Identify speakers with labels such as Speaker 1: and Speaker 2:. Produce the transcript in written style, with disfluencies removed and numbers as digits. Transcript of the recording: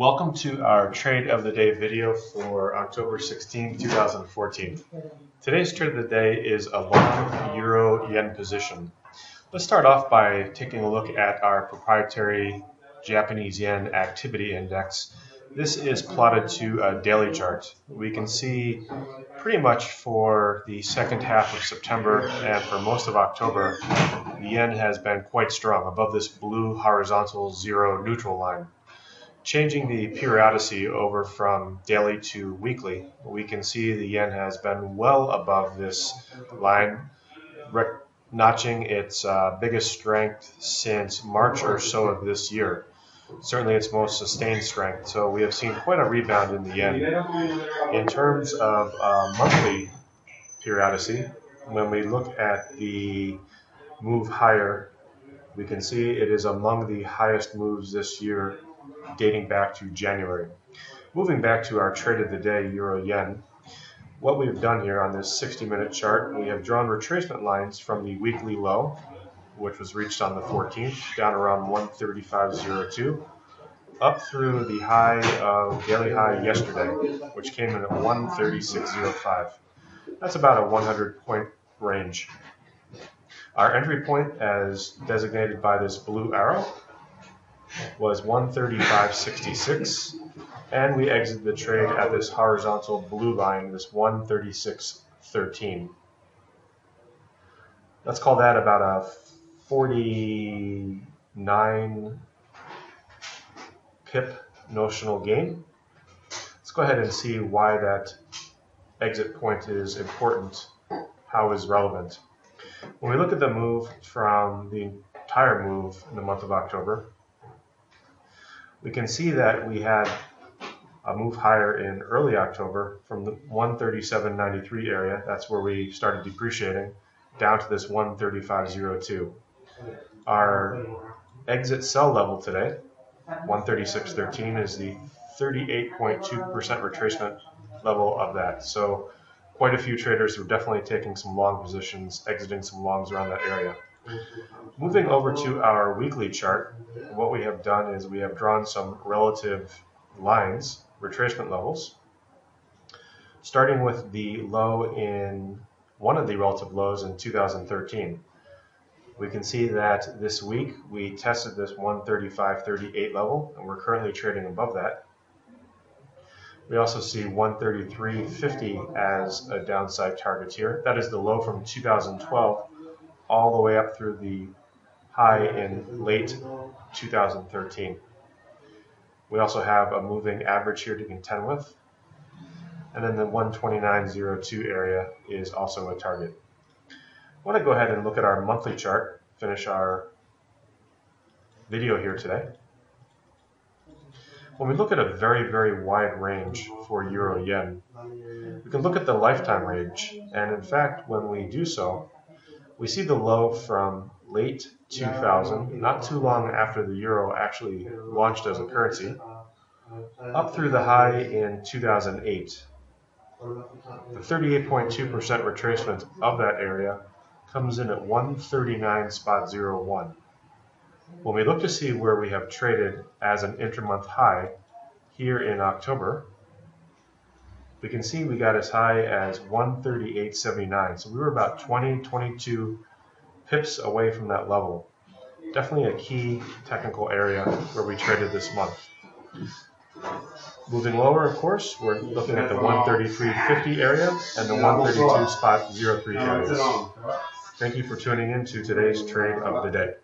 Speaker 1: Welcome to our trade of the day video for October 16, 2014. Today's trade of the day is a long euro-yen position. Let's start off by taking a look at our proprietary Japanese yen activity index. This is plotted to a daily chart. We can see pretty much for the second half of September and for most of October, the yen has been quite strong above this blue horizontal zero neutral line. Changing the periodicity over from daily to weekly, we can see the yen has been well above this line, notching its biggest strength since March or so of this year. Certainly its most sustained strength. So we have seen quite a rebound in the yen. In terms of monthly periodicity, when we look at the move higher, we can see it is among the highest moves this year, dating back to January. Moving back to our trade of the day, euro-yen, what we've done here on this 60-minute chart, we have drawn retracement lines from the weekly low, which was reached on the 14th, down around 135.02, up through the high of daily high yesterday, which came in at 136.05. That's about a 100-point range. Our entry point, as designated by this blue arrow, was 135.66, and we exited the trade at this horizontal blue line, this 136.13. Let's call that about a 49 pip notional gain. Let's go ahead and see why that exit point is important, how is relevant. When we look at the move from the entire move in the month of October, we can see that we had a move higher in early October from the 137.93 area, that's where we started depreciating, down to this 135.02. Our exit sell level today, 136.13, is the 38.2% retracement level of that. So quite a few traders were definitely taking some long positions, exiting some longs around that area. Moving over to our weekly chart, what we have done is we have drawn some relative lines, retracement levels, starting with the low in one of the relative lows in 2013. We can see that this week we tested this 135.38 level, and we're currently trading above that. We also see 133.50 as a downside target here. That is the low from 2012 all the way up through the high in late 2013. We also have a moving average here to contend with, and then the 129.02 area is also a target. I want to go ahead and look at our monthly chart, finish our video here today. When we look at a very, very wide range for euro-yen, we can look at the lifetime range, and in fact, when we do so, we see the low from late 2000, not too long after the euro actually launched as a currency, up through the high in 2008. The 38.2% retracement of that area comes in at 139.01. When we look to see where we have traded as an intramonth high here in October, we can see we got as high as 138.79. So we were about 22 pips away from that level. Definitely a key technical area where we traded this month. Moving lower, of course, we're looking at the 133.50 area and the 132.03 areas. Thank you for tuning in to today's trade of the day.